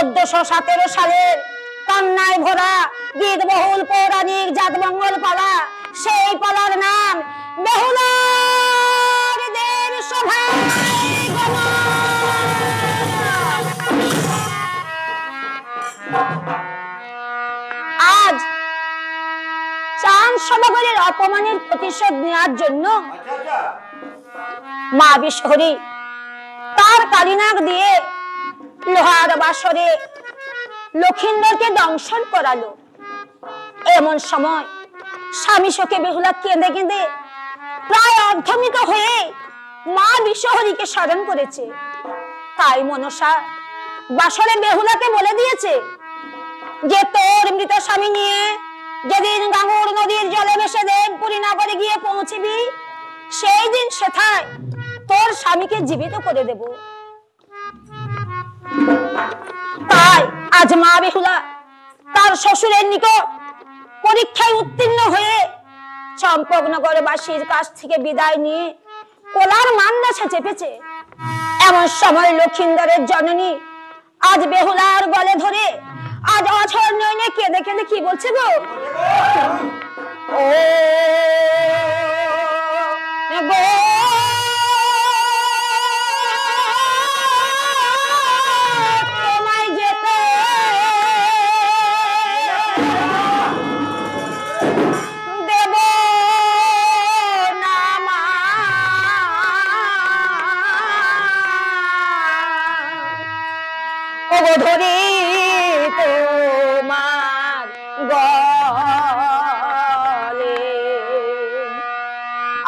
1417 সালের কান্নায় ভরা গীতবহুল পৌরাণিক জাতমঙ্গল পালা, সেই পালার নাম বেহুলার দেব সভায় গমন। আজ চাঁদ সদাগরের অপমানের প্রতিশোধ নেওয়ার জন্য মা বিশ্বহরী তার কালিনাগ দিয়ে লোহার বাসরে লক্ষিন্দরকে দংশন করালো। এমন সময় স্বামী শোকে বেহুলা কেঁদে কেঁদে প্রায় অর্ধমিত হয়ে মা বিশ্বহরীকে স্মরণ করেছে। তাই মনসা বাসরে বেহুলাকে বলে দিয়েছে যে তোর মৃত স্বামী নিয়ে যেদিন গাঙ্গুর নদীর জলে ভেসে দেবপুরী নগরে গিয়ে পৌঁছবি, সেই দিন সেথায় তোর স্বামীকে জীবিত করে দেব। তাই আজ মা বেহুলা তার শ্বশুরের নিকট পরীক্ষায় উত্তীর্ণ হয়ে চম্পকনগরবাসীর কাছ থেকে বিদায় নিয়ে কোলার মান্দাসে চেপেছে। এমন সময় লক্ষিন্দরের জননী আজ বেহুলার গলে ধরে আজ অঝর নয়নে কেঁদে কেঁদে কি বলছে গো, ও গো তোমায় যেতে দেব না মা, ও গো ধরি তোমার গলে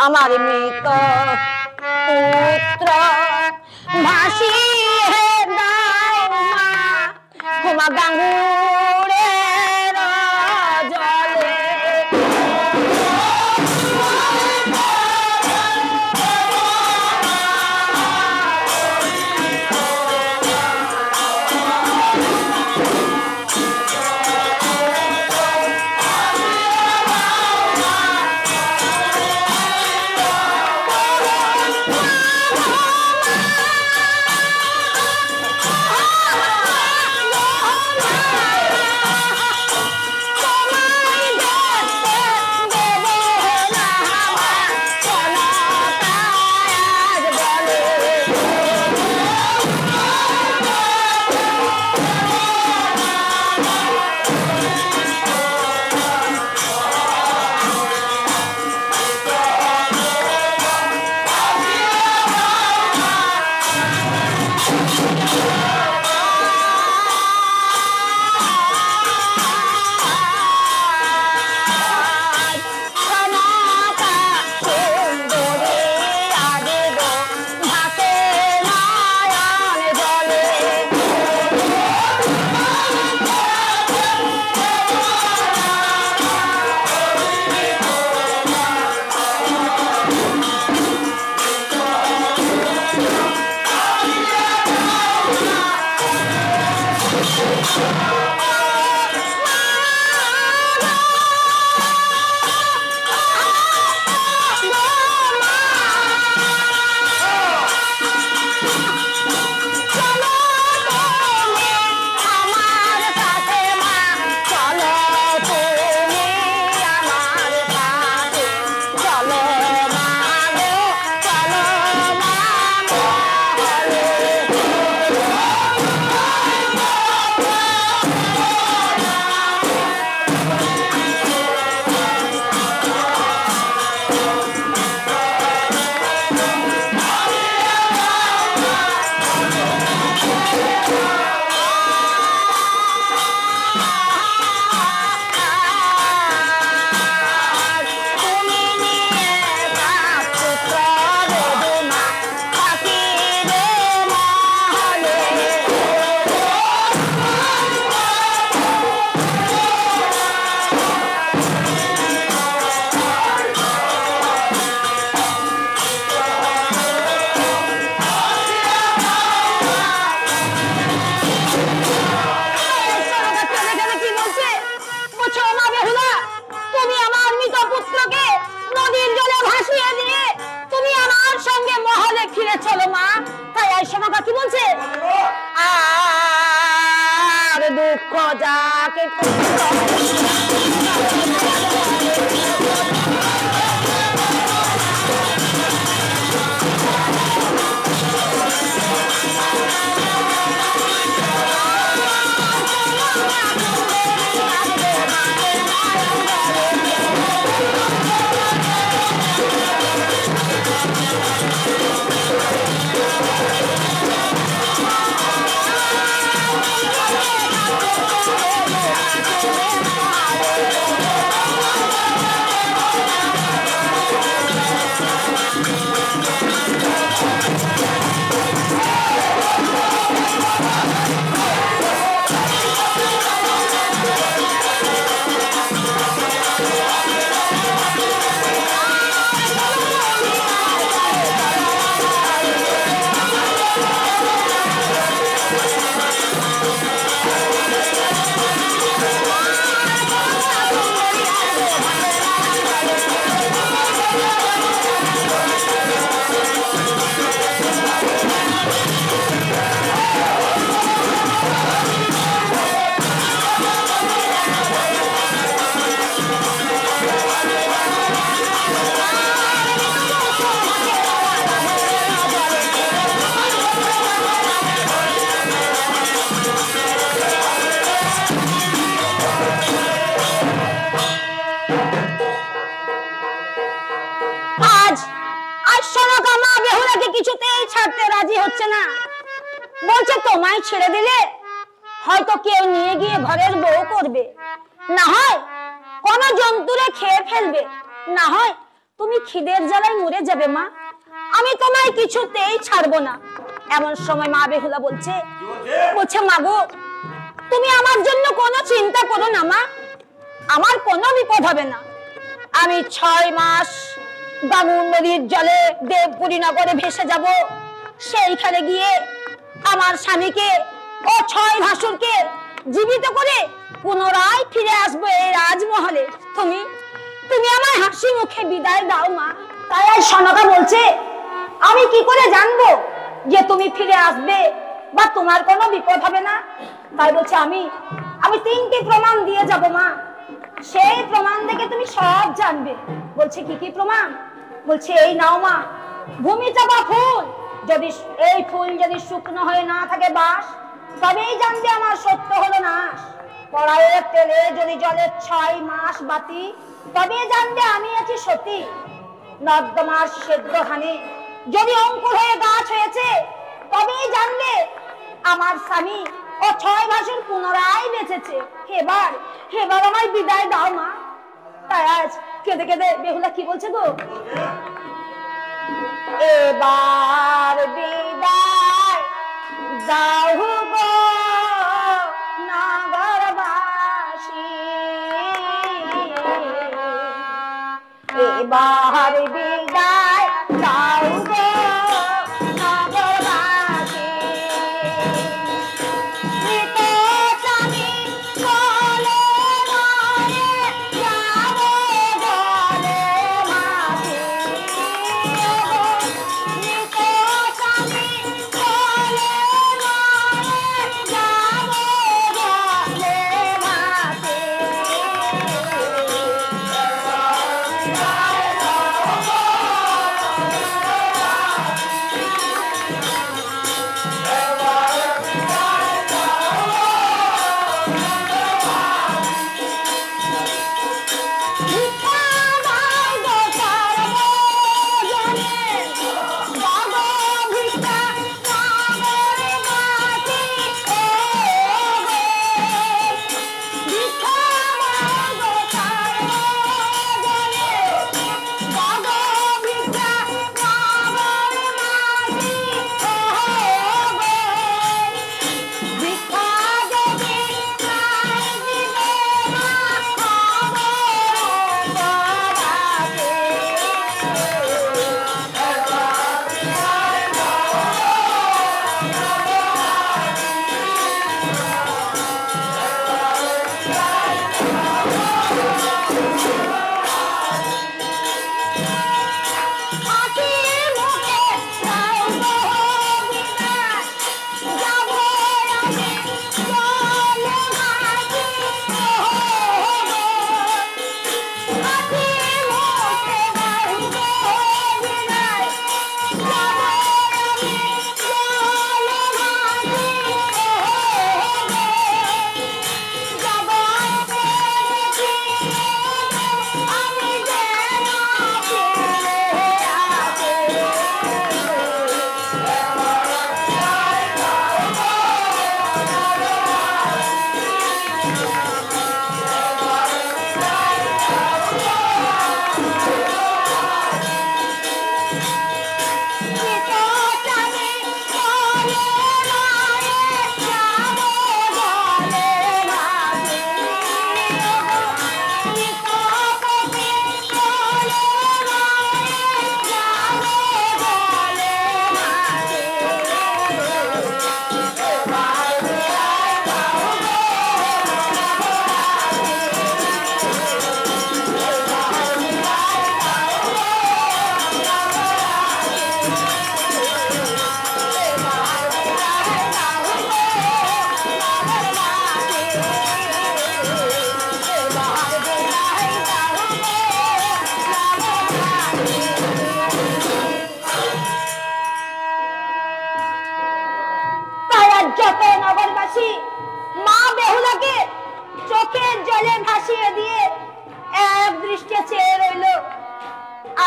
আমার মৃত পুত্র ভাসিয়ে দাও মা, ক্ষমা গাঙ্গুরের জলে। চলো মা। তাই আয়শা মা কি বলছে, দুঃখ যাকে কিছুতেই ছাড়তে রাজি হচ্ছে না। বলছে তোমায় ছেড়ে দিলে হয়তো কেউ নিয়ে গিয়ে ঘরের বউ করবে, না হয় কোন জন্তুরে খেয়ে ফেলবে, না হয় তুমি খিদের জ্বালায় মরে যাবে। মা, আমি তোমায় কিছুতেই ছাড়বো না। এমন সময় মা বেহুলা বলছে মা গো, তুমি আমার জন্য কোনো চিন্তা করো না মা, আমার কোনো বিপদ হবে না। আমি 6 মাস বামুন নদীর জলে দেবপুরী নগরে ভেসে যাব। সেইখানে গিয়ে আমার স্বামীকে ও 6 ভাসুরকে জীবিত করে পুনরায় ফিরে আসবো এই রাজমহলে। তুমি আমায় হাসি মুখে বিদায় দাও মা। তাই আর সনকা বলছে, আমি কি করে জানবো যে তুমি ফিরে আসবে বা তোমার কোনো বিপদ হবে না? তাই বলছে আমি 3টি প্রমাণ দিয়ে যাব মা, সেই প্রমাণ দেখে তুমি সব জানবে। বলছে কি কি প্রমাণ? বলছে এই নাও মা, ভূমি চাপা ফুল, যদি এই ফুল যদি শুকনো হয়ে না থাকে বাস, তবেই জানবে আমার সত্য হলো নাশ। কড়াইয়ের তেলে যদি জলে 6 মাস বাতি, তবে জানবে আমি আছি সতী। নর্দমার সেদ্রখানে যদি অঙ্কুর হয়ে গাছ হয়েছে, তবেই জানবে আমার স্বামী ও 6 ভাসুর পুনরায় বেঁচেছে। এবার আমায় বিদায় দাও মা। তাই আজ কেঁদে কেঁদে বেহুলা কি বলছে গো, এবার বিদায় দাও গো নগরবাসী, এবার বিদায় দাও গো নগরবাসী।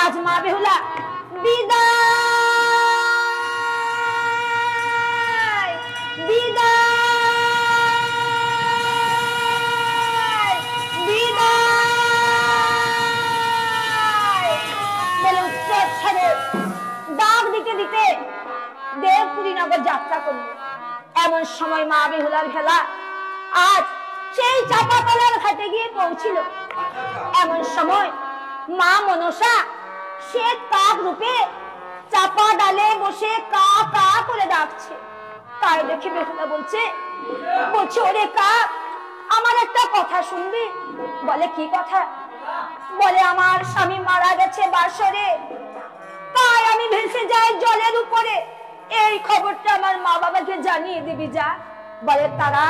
আজ মা বেহুলা বিদায় বিদায় বিদায় বলে উচ্চস্বরে ডাক দিতে দিতে দেবপুরী নগর যাত্রা করল। এমন সময় মা বেহুলার ভেলা আজ সেই চাপাতলার ঘাটে গিয়ে পৌঁছিল। এমন সময় মা মনসা সে কাক রূপে চাপা ডালে বসে কা কা করে ডাকছে। তাই দেখে বেহুলা বলছে ওরে কাক, আমার একটা কথা শুনবি? বলে কি কথা? বলে আমার স্বামী মারা গেছে বাসরে, তাই আমি ভেসে যাই জলের উপরে, এই খবরটা আমার মা বাবাকে জানিয়ে দিবি যা। বলে তারা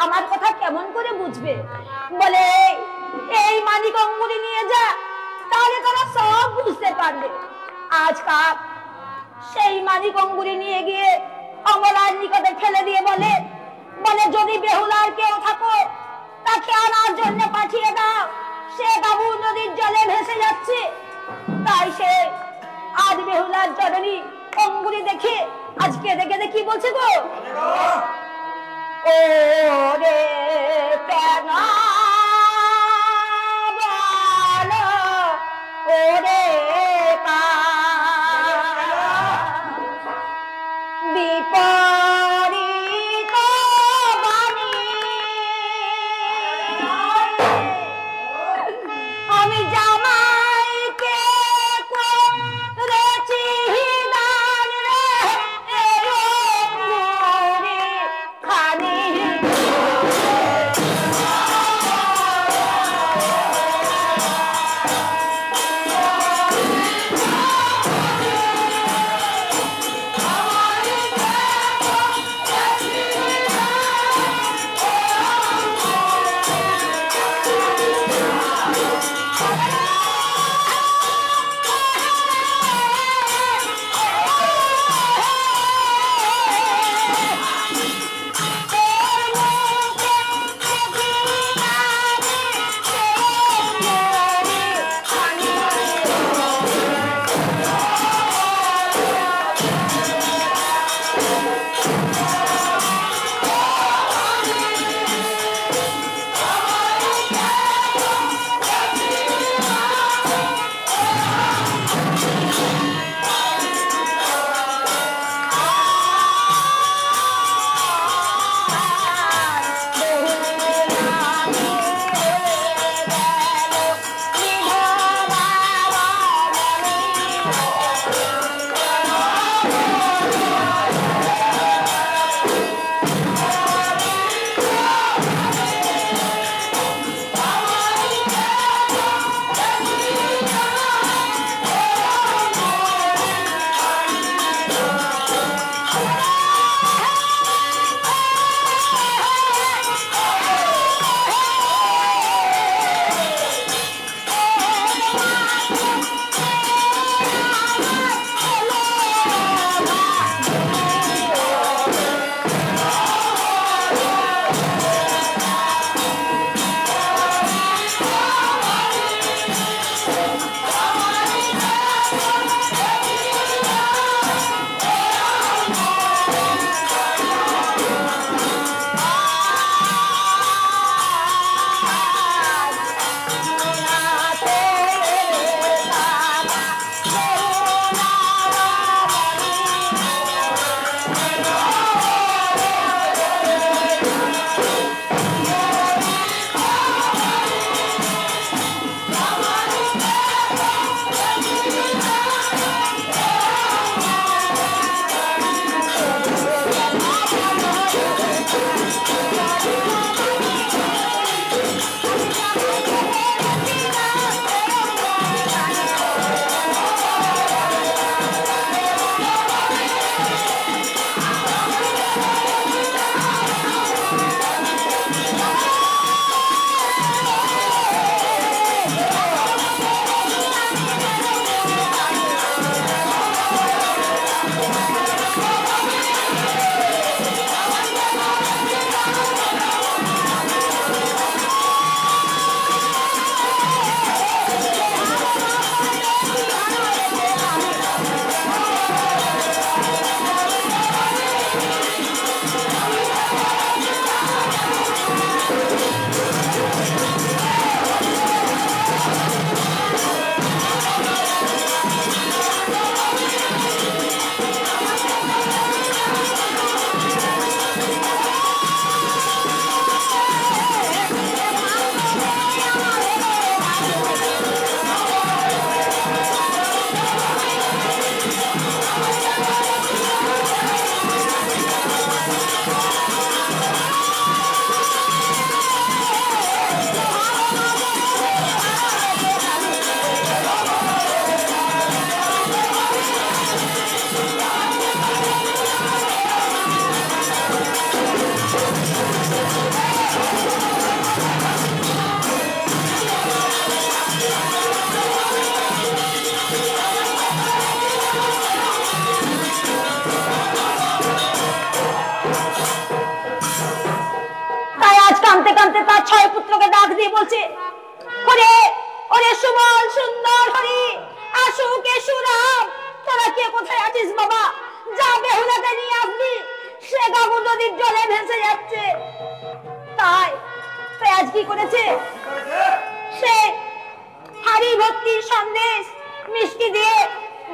আমার কথা কেমন করে বুঝবে? বলে এই মানিক অঙ্গুরি নিয়ে যা, তাহলে তারা সব বুঝতে পারবে। আজ কাক সেই মানিক অঙ্গুরি নিয়ে গিয়ে অমলার নিকটে ফেলে দিয়ে বলে যদি বেহুলার কেউ থাকো তাকে আনার জন্য পাঠিয়ে দাও, সে বাবু নদীর জলে ভেসে যাচ্ছে। তাই সে আজ বেহুলার জননী অঙ্গুরি দেখে আজকে দেখে কি বলছে গো, ও রে কেন বলো ওরে বিপরীত বাণী আমি জামাইকে করেছি দান রে খানি কাঁদতে কাঁদতে তার 6 পুত্রকে ডাক দিয়ে বলছে, ওরে ওরে সুবল সুন্দর হরি, আসুক এসুরাম, তোরা কে কোথায় আছিস বাবা? যা বেহুলাকে নিয়ে আসবি, সে গাগু নদীর জলে ভেসে যাচ্ছে। তাই আজ কি করেছে, সে হাড়ি ভর্তি সন্দেশ মিষ্টি দিয়ে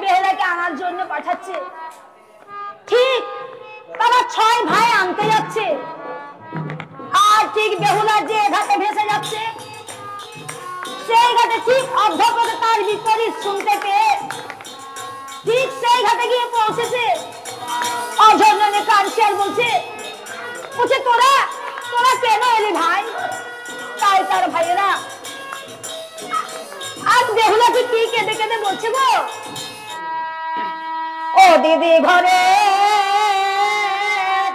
বেহুলাকে আনার জন্য পাঠাচ্ছে। ঠিক তারা 6 ভাই আনতে যাচ্ছে, আর ঠিক বেহুলা যে ঘাটে ভেসে যাচ্ছে, সেই ঘাটে ঠিক অর্ধপথে তার বিপরীত শুনতে পেয়ে ঠিক সেই ঘাটে গিয়ে পৌঁছেছে। অঝরনে কাঁদছে আর বলছে, তোরা তোরা কেন এলি ভাই? তাই তার ভাইয়েরা আজ বেহুলাকে কি কেঁদে কেঁদে বলছে গো, ও দিদি ঘরে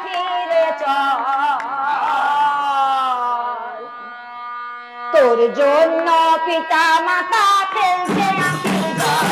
ফিরে চল, তোর জন্য পিতা মাতা ফেলছে আঁখি জল।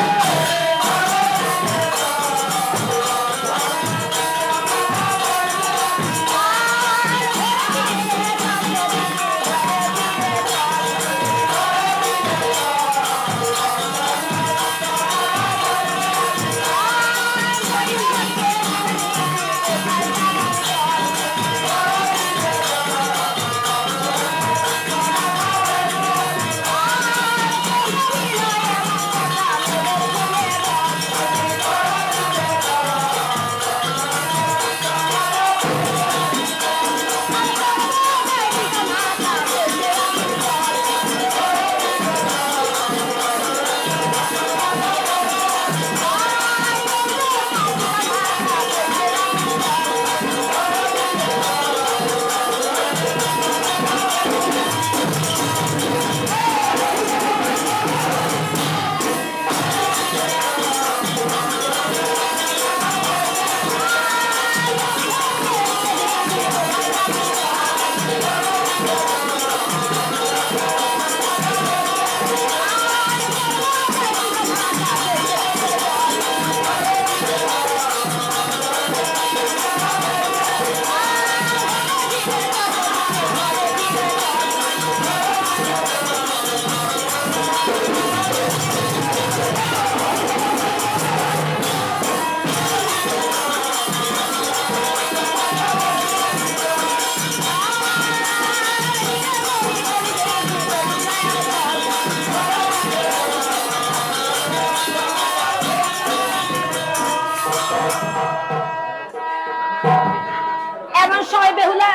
এমন সময় বেহুলা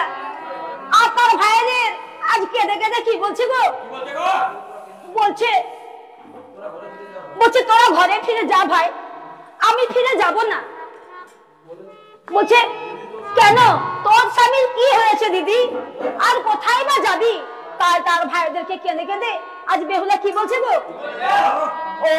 আর তার ভাইদের আজ কেঁদে কেঁদে কি বলছে গো, বলছে তোরা ঘরে ফিরে যা ভাই, আমি ফিরে যাব না। বলছে কেন, তোর স্বামীর কি হয়েছে দিদি, আর কোথায় বা যাবি? তাই তার ভাইদেরকে কেঁদে কেঁদে আজ বেহুলা কি বলছে গো, ও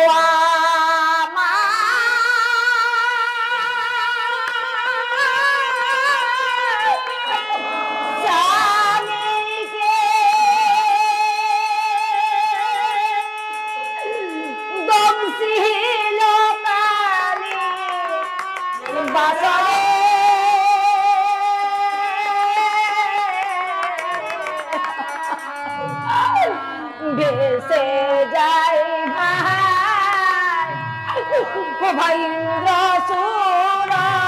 ভেসে যাই ভাই ইন্দ্র সুরপুরে।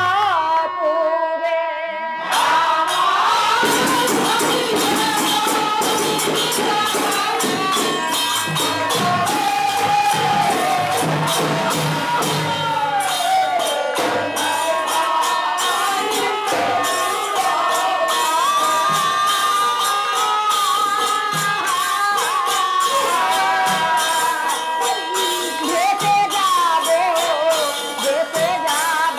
ভেসে যাব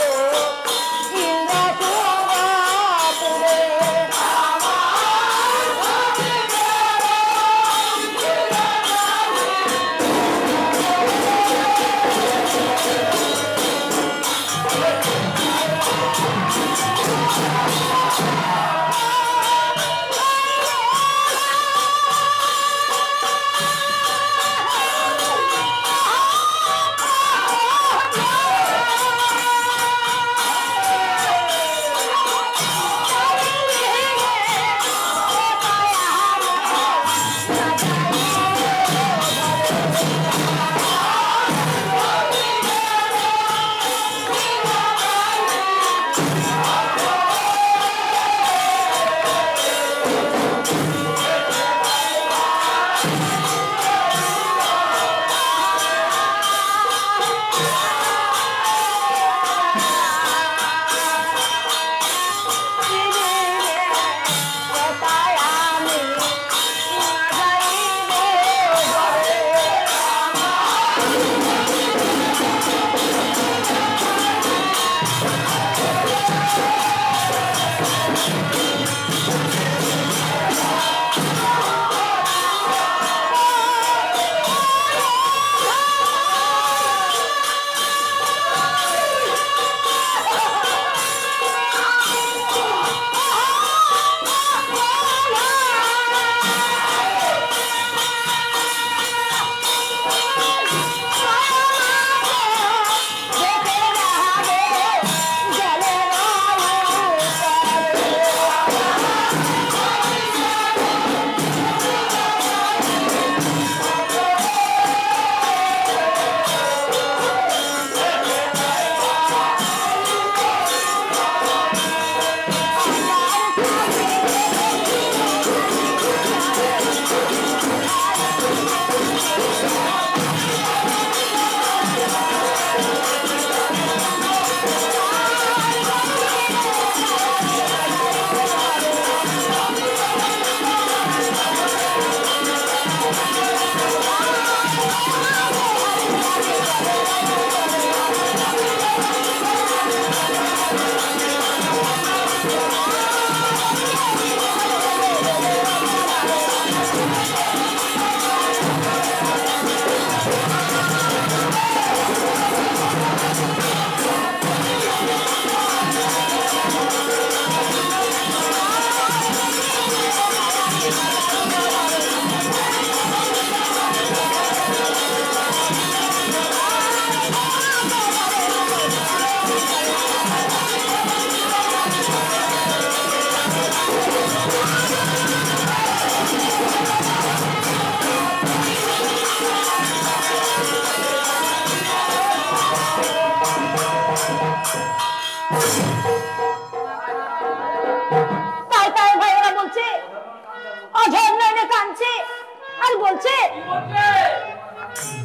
বলছে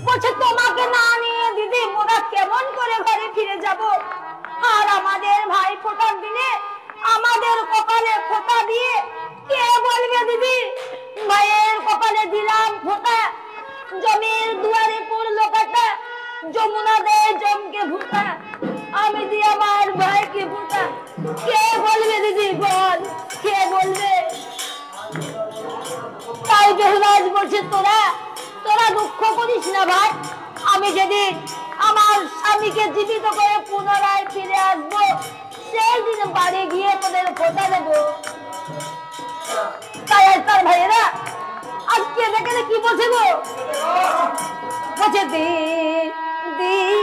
বলছে তোমাকে না নিয়ে দিদি মোরা কেমন করে ঘরে ফিরে যাব। আর আমাদের ভাই ফোটার দিনে আমাদের কপালে ফোঁটা দিয়ে কে বলবে দিদি ভাইয়ের কপালে দিলাম ফোঁটা, জমির দুয়ারে পড়লো কাটা, যমুনা দে জমকে ভুতা, আমি দিয়ে আমার ভাইকে ভুতা, কে বলবে দিদি বল কে বলবে। তাই বেহুলাজ বলছে তোরা তোরা দুঃখ করিস না ভাই, আমি যেদিন আমার স্বামীকে জীবিত করে পুনরায় ফিরে আসবো সেই দিন বাড়ি গিয়ে তোদের ফোঁটা দেবো। তাই তার ভাইয়েরা আজকে দেখে কি বলছে গো, বলছে দিন দিন